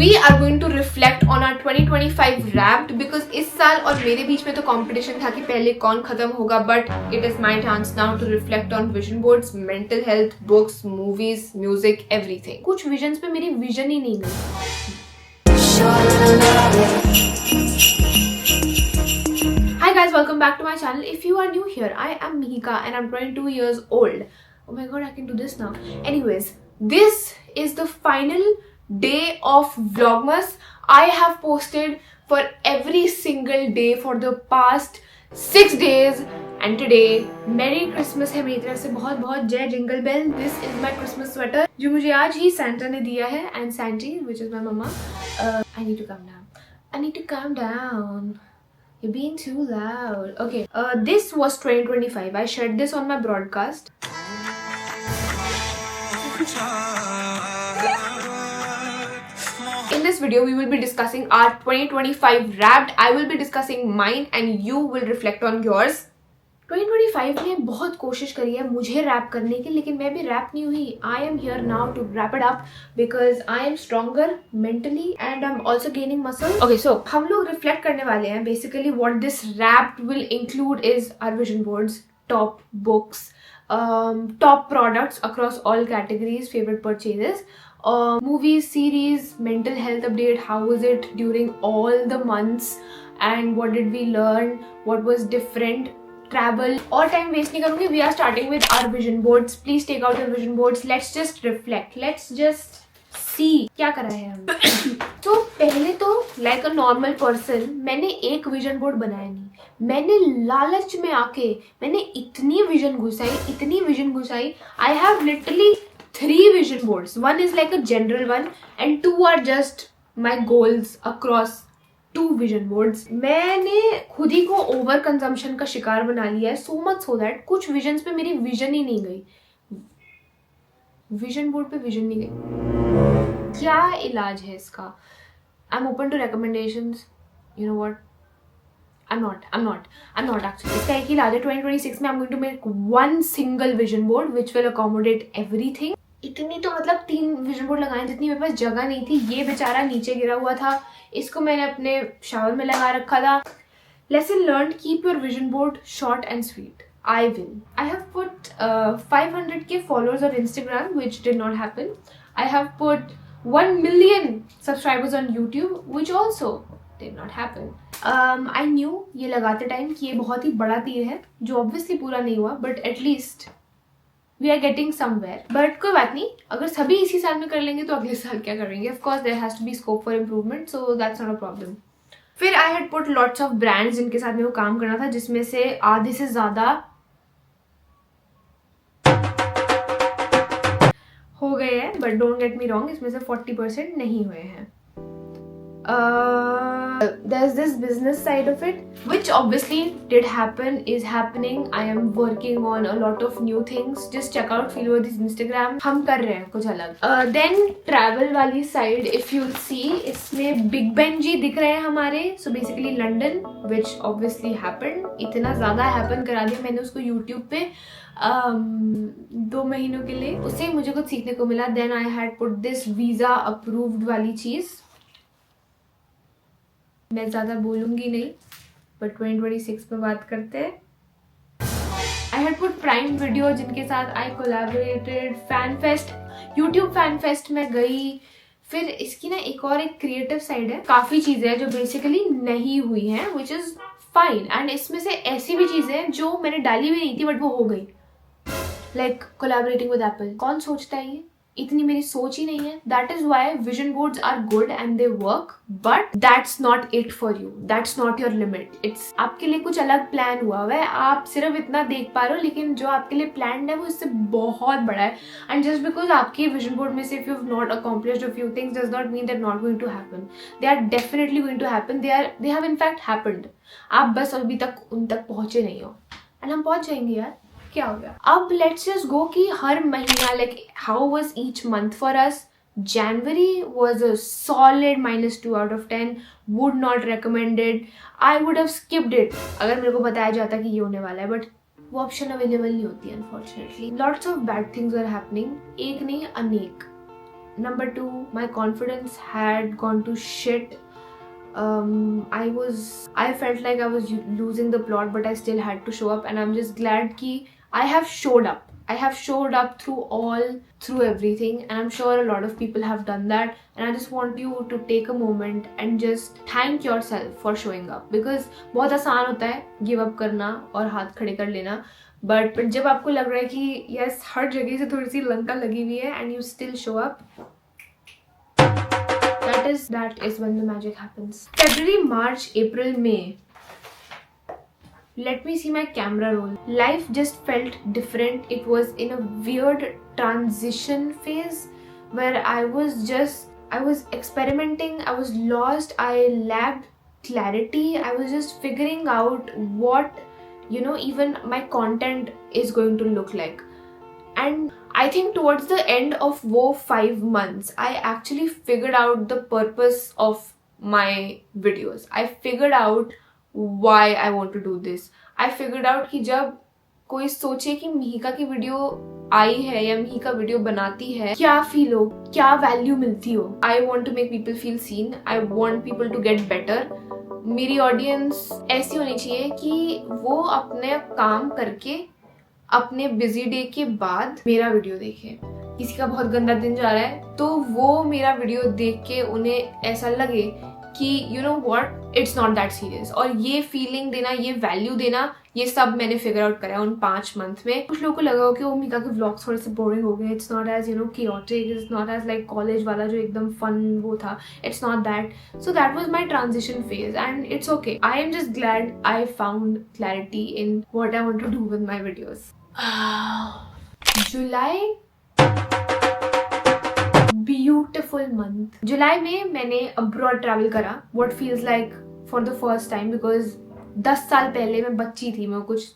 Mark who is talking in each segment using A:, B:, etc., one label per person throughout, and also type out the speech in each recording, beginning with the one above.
A: we are going to reflect on our 2025 Wrapped because इस साल और मेरे बीच में तो competition था कि पहले कौन खत्म होगा, but it is my chance now to reflect on vision boards, mental health, books, movies, music, everything. कुछ visions पे मेरी vision ही नहीं गई. Hi guys, welcome back to my channel. If you are new here, I am Mihika and I'm 22 years old. Oh my god, I can do this now. Anyways, this is the final day of Vlogmas. I have posted for every single day for the past 6 days and today Merry Christmas है मेरी तरफ से. बहुत बहुत जय jingle bell. This is my Christmas sweater जो मुझे आज ही Santa ने दिया है, and Santi, which is my mama. I need to calm down. I need to calm down. You're being too loud. Okay, this was 2025. I shared this on my broadcast. In this video, we will be discussing our 2025 Wrapped. I will be discussing mine and you will reflect on yours. 2025 ने बहुत कोशिश करी है मुझे rap करने की, लेकिन मैं भी रैप नहीं हुई. I am here now to wrap it up because I am stronger mentally and I'm also gaining muscle. Okay, so हम लोग reflect करने वाले हैं. Basically, what this Wrapped will include is our vision boards, top books, top products across all categories, favorite purchases, movies, series, mental health update, how was it during all the months and what did we learn, what was different, travel. और time waste नहीं करूँगी. We are starting with our vision boards. Please take out your vision boards. Let's just reflect. Let's just see क्या करा है हमने. तो पहले तो like a normal person मैंने एक vision board बनाया नहीं. मैंने लालच में आके मैंने इतनी vision घुसाई. I have literally 3 vision boards. One is like a general one and 2 are just my goals across 2 vision boards. मैंने खुद ही को ओवर कंजम्पशन का शिकार बना लिया है, so much so that कुछ विजन्स पे मेरी विजन ही नहीं गई. विजन बोर्ड पे विजन नहीं गई. क्या इलाज है इसका? I'm open to recommendations. You know what? I'm not actually. इसका एक ही इलाज है. 2026 में I'm going to make one single vision board which will accommodate everything. इतनी तो मतलब 3 विजन बोर्ड लगाए जितनी मेरे पास जगह नहीं थी. ये बेचारा नीचे गिरा हुआ था, इसको मैंने अपने शावर में लगा रखा था. Lesson learned: keep your vision board short and sweet. I will. I have put 500k followers on Instagram, which did not happen. I have put 1 million subscribers on YouTube, which also did not happen. I knew ये लगाते time कि ये बहुत ही बड़ा तीर है जो obviously पूरा नहीं हुआ, but at least we are getting somewhere. But कोई बात नहीं, अगर सभी इसी साल में कर लेंगे तो अगले साल क्या करेंगे. Of course there has to be scope for improvement, so that's not a problem. फिर I had put lots of brands जिनके साथ मेरे को काम करना था, जिसमें से आधे से ज़्यादा हो गए हैं, but don't get me wrong, इसमें से 40% नहीं हुए हैं. There's this business side of it, which obviously did happen, is happening. I am working on a lot of new things. Just check out Feelworthy's Instagram. हम कर रहे हैं कुछ अलग. Then travel वाली side, if you'll see, इसमें Big Ben जी दिख रहे हैं हमारे. So basically London, which obviously happened. इतना ज़्यादा happen करा दिया मैंने उसको YouTube पे 2 महीनों के लिए. उससे मुझे कुछ सीखने को मिला. Then I had put this visa approved वाली चीज़. मैं ज़्यादा बोलूँगी नहीं, बट 2026 में बात करते हैं. I had put Prime Video जिनके साथ I collaborated. Fan fest, YouTube fan fest में गई. फिर इसकी ना एक क्रिएटिव साइड है. काफ़ी चीज़ें हैं जो बेसिकली नहीं हुई हैं, विच इज़ फाइन. एंड इसमें से ऐसी भी चीज़ें हैं जो मैंने डाली भी नहीं थी बट वो हो गई. Like collaborating with Apple. कौन सोचता है ये? इतनी मेरी सोच ही नहीं है. That is why vision boards are good and they work, but that's not it for you. That's not your limit. It's आपके लिए कुछ अलग प्लान हुआ है, आप सिर्फ इतना देख पा रहे हो, लेकिन जो आपके लिए प्लान है वो इससे बहुत बड़ा है. एंड जस्ट बिकॉज आपकी विजन बोर्ड में से if you have not accomplished a few things does not mean that not going to happen. They are definitely going to happen. They have in fact happened. आप बस अभी तक उन तक पहुंचे नहीं हो. एंड हम पहुंच जाएंगे यार. क्या हो गया? अब लेट्स जस्ट गो कि हर महीना like how was each month for us. January was a solid -2 out of 10. Would not recommend it. I would have skipped it अगर मेरे को बताया जाता कि ये होने वाला है, बट वो ऑप्शन अवेलेबल नहीं होती unfortunately. Lots of bad things are happening. एक नहीं अनेक. Number 2, my confidence had gone to shit. I felt like I was losing the plot, but I still had to show up, and I'm just glad ki I have showed up. I have showed up through everything, and I'm sure a lot of people have done that. And I just want you to take a moment and just thank yourself for showing up, because बहुत आसान होता है give up करना और हाथ खड़े कर लेना, बट जब आपको लग रहा है कि यस हर जगह से थोड़ी सी लंका लगी हुई है and you still show up, that is when the magic happens. February, March, April, May. Let me see my camera roll. Life just felt different. It was in a weird transition phase where I was experimenting. I was lost. I lacked clarity. I was just figuring out what, even my content is going to look like. And I think towards the end of वो 5 months, I actually figured out the purpose of my videos. I figured out why I want to do this. I figured out कि जब कोई सोचे कि मिहिका की video आई है या Mihika video बनाती है, क्या फील हो, क्या वैल्यू मिलती हो. I want to make people feel seen. I want people to get better. मेरी ऑडियंस ऐसी होनी चाहिए कि वो अपने काम करके अपने बिजी डे के बाद मेरा वीडियो देखे. किसी का बहुत गंदा दिन जा रहा है तो वो मेरा वीडियो देख के उन्हें ऐसा लगे कि you know what, it's not that serious. और ये फीलिंग देना, ये वैल्यू देना, ये सब मैंने फिगर आउट करा उन 5 मंथ में. कुछ लोगों को लगा हो कि वो मिका के व्लॉग्स थोड़े से बोरिंग हो गए. It's not as chaotic, it's not as like college वाला जो एकदम फन वो था. It's not that. So that was my transition phase and it's okay. I am just glad I found clarity in what I want to do with my videos. July, beautiful month. जुलाई में मैंने abroad travel करा, what feels like for the first time, because 10 साल पहले मैं बच्ची थी, मैं कुछ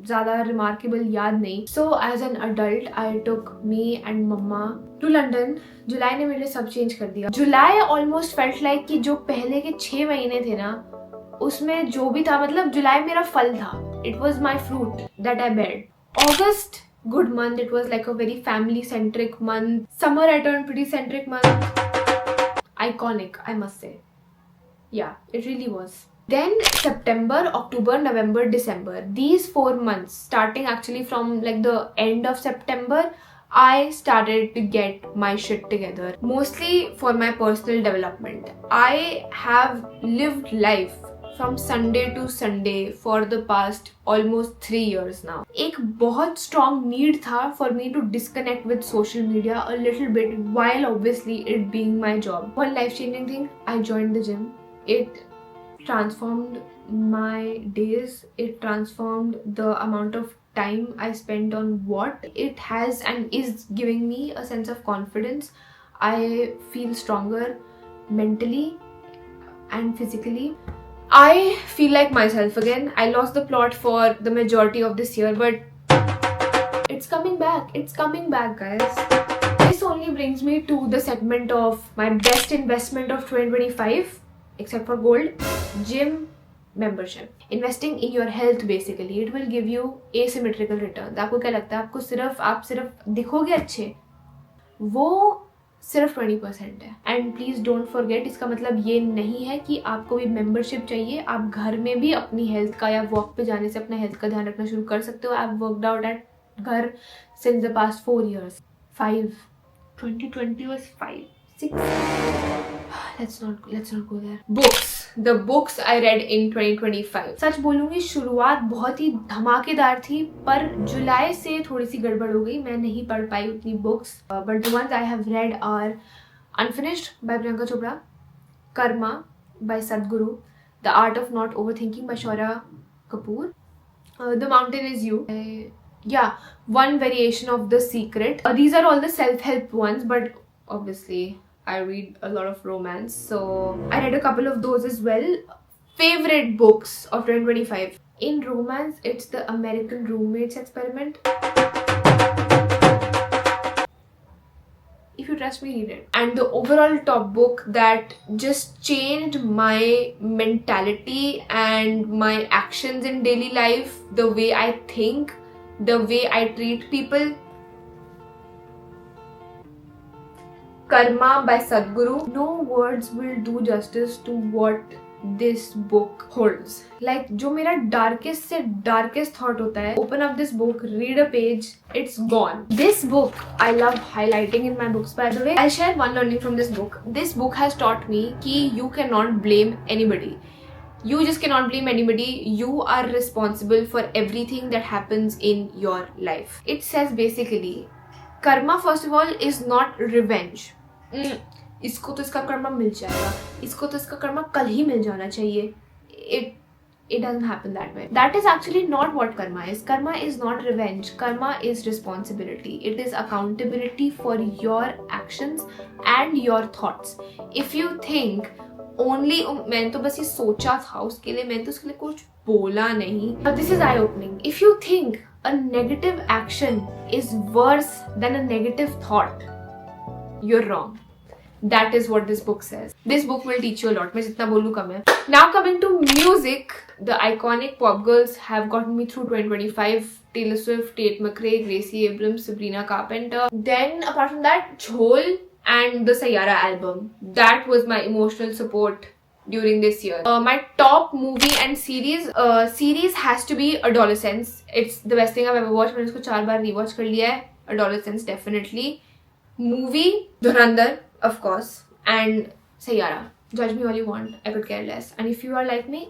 A: ज़्यादा रिमार्केबल याद नहीं. So as an adult I took me and मम्मा टू लंडन. जुलाई ने मेरे सब चेंज कर दिया. जुलाई ऑलमोस्ट फेल्ट लाइक कि जो पहले के 6 महीने थे ना, उसमें जो भी था, मतलब जुलाई मेरा फल था. It was my fruit that I bed. August, good month. It was like a very family-centric month. Summer, I turned pretty centric month. Iconic, I must say. Yeah, it really was. Then September, October, November, December. These 4 months, starting actually from like the end of September, I started to get my shit together. Mostly for my personal development. I have lived life from Sunday to Sunday for the past almost 3 years now. एक बहुत strong need था for me to disconnect with social media a little bit, while obviously it being my job. One life-changing thing, I joined the gym. It transformed my days. It transformed the amount of time I spent on what. It has and is giving me a sense of confidence. I feel stronger mentally and physically. I feel like myself again. I lost the plot for the majority of this year, but it's coming back. It's coming back, guys. This only brings me to the segment of my best investment of 2025, except for gold, gym membership. Investing in your health basically. It will give you asymmetrical returns. आपको क्या लगता है? आप सिर्फ दिखोगे अच्छे, वो सिर्फ 20% है. एंड प्लीज डोंट फॉरगेट, इसका मतलब ये नहीं है कि आपको भी मेंबरशिप चाहिए. आप घर में भी अपनी हेल्थ का या वॉक पे जाने से अपना हेल्थ का ध्यान रखना शुरू कर सकते हो. I have worked out at घर since the past 4 years. 5. 2020 was 5. 6. Let's not go there. Books. The books I read in 2025. सच बोलूँगी शुरुआत बहुत ही धमाकेदार थी, पर जुलाई से थोड़ी सी गड़बड़ हो गई. मैं नहीं पढ़ पाई उतनी books. But the ones I have read are Unfinished by Priyanka Chopra, Karma by Sadhguru, The Art of Not Overthinking by Shaurya Kapoor, The Mountain Is You. Yeah, one variation of The Secret. These are all the self-help ones, but obviously I read a lot of romance, so I read a couple of those as well. Favorite books of 2025. In romance, it's The American Roommates Experiment. If you trust me, read it. And the overall top book that just changed my mentality and my actions in daily life, the way I think, the way I treat people. Karma by Sadhguru. No words will do justice to what this book holds. Like जो मेरा darkest से darkest thought होता है, open up this book, read a page, it's gone. This book I love highlighting in my books, by the way. I'll share one learning from this book. This book has taught me कि you cannot blame anybody. You just cannot blame anybody. You are responsible for everything that happens in your life. It says basically, karma first of all is not revenge. इसको तो इसका कर्मा मिल जाएगा, इसको तो इसका कर्मा कल ही मिल जाना चाहिए. It doesn't happen that way. That is actually not what karma is. Karma is not revenge. Karma is responsibility. It is accountability for your actions and your thoughts. If you think only मैंने तो बस ये सोचा था उसके लिए, मैंने तो उसके लिए कुछ बोला नहीं. But this is eye-opening. If you think a negative action is worse than a negative thought, you're wrong. That is what this book says. This book will teach you a lot. मैं जितना बोलूँ कम है. Now coming to music, the iconic pop girls have gotten me through 2025. Taylor Swift, Tate McRae, Gracie Abrams, Sabrina Carpenter. Then apart from that, Jhol and the Sayara album. That was my emotional support during this year. My top movie and series has to be Adolescence. It's the best thing I've ever watched. मैंने इसको 4 बार rewatch कर लिया है. Adolescence definitely. Movie Dhurandhar, of course, and Sayara. Judge me all you want, I could care less. And if you are like me,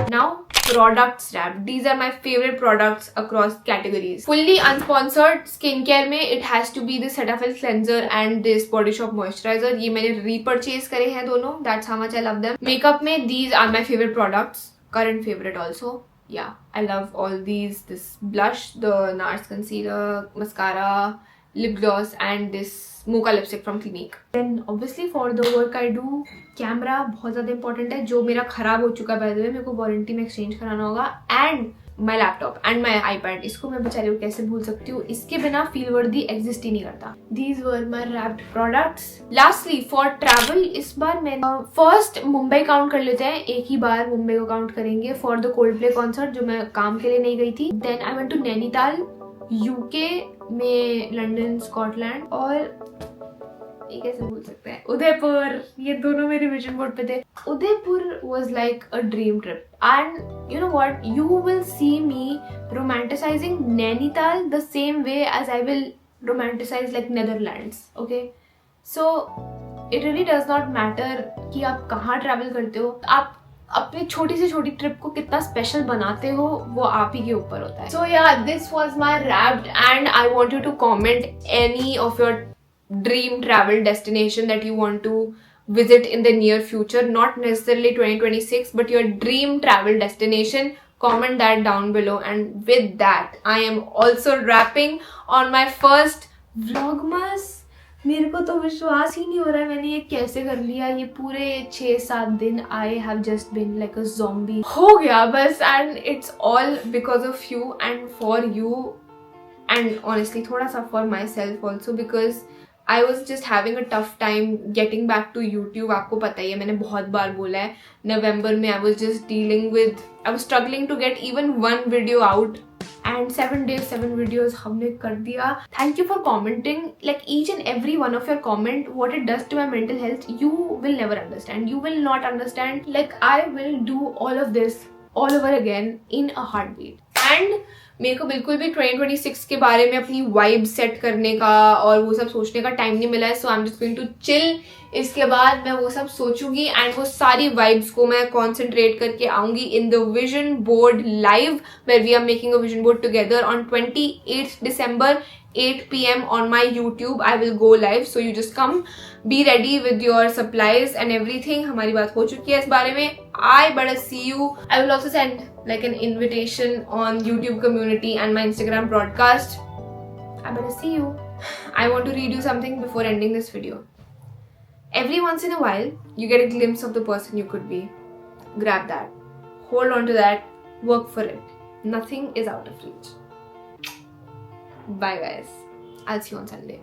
A: now products wrap. These are my favorite products across categories. Fully unsponsored skincare में it has to be the Cetaphil cleanser and this Body Shop moisturizer. ये मैंने repurchase करे हैं दोनों. That's how much I love them. Makeup में these are my favorite products. Current favorite also. Yeah, I love all these. This blush, the NARS concealer, mascara, lip gloss and this mocha lipstick from Clinique. Then obviously for the work I do, camera बहुत ज़्यादा important है. जो मेरा खराब हो चुका है by the way, मेरे को वारंटी में एक्सचेंज कराना होगा. And my laptop and my iPad. इसको मैं बेचारी को कैसे भूल सकती हूँ. इसके बिना feel worthy exist ही नहीं करता. These were my wrapped products. Lastly for travel, इस बार मैं first मुंबई काउंट कर लेते हैं. एक ही बार मुंबई को काउंट करेंगे for the Coldplay concert जो मैं काम के लिए नहीं गई थी. Then I went to Nainital, UK में लंदन, स्कॉटलैंड और ये कैसे भूल सकते हैं उदयपुर. ये दोनों मेरे विजन बोर्ड पे थे. Udaipur was like a dream trip and you know what, you will see me romanticizing Nainital the same way as I will romanticize like Netherlands. Okay, so it really does not matter कि आप कहाँ travel करते हो. आप अपनी छोटी से छोटी ट्रिप को कितना स्पेशल बनाते हो वो आप ही के ऊपर होता है. So yeah, this was my wrapped and I want you to comment any of your dream travel destination that you want to visit in the near future. Not necessarily 2026 but your dream travel destination. Comment that down below. And with that, I am also wrapping on my first Vlogmas. मेरे को तो विश्वास ही नहीं हो रहा है मैंने ये कैसे कर लिया. ये पूरे 6-7 दिन I have just been like a zombie. हो गया बस. And it's all because of you and for you and honestly थोड़ा सा for myself also because I was just having a tough time getting back to YouTube. आपको पता ही है मैंने बहुत बार बोला है. नवंबर में I was struggling to get even one video out. And 7 days, 7 videos हमने कर दिया. Thank you for commenting. Like each and every one of your comment, what it does to my mental health, you will never understand. You will not understand. Like I will do all of this all over again in a heartbeat. And मेरे को बिल्कुल भी 2026 के बारे में अपनी vibe set करने का और वो सब सोचने का टाइम नहीं मिला है. So I am just going to chill. इसके बाद मैं वो सब सोचूंगी एंड वो सारी वाइब्स को मैं कॉन्सेंट्रेट करके आऊंगी in the vision board live where we are making a vision board together on 28 December 8 PM on my YouTube. I will go live, so you just come, be ready with your supplies and everything. हमारी बात हो चुकी है इस बारे में. I better see you. I will also send like an invitation on YouTube community and my Instagram broadcast. I better see you. I want to read you something before ending this video. Every once in a while, you get a glimpse of the person you could be. Grab that. Hold on to that. Work for it. Nothing is out of reach. Bye guys. I'll see you on Sunday.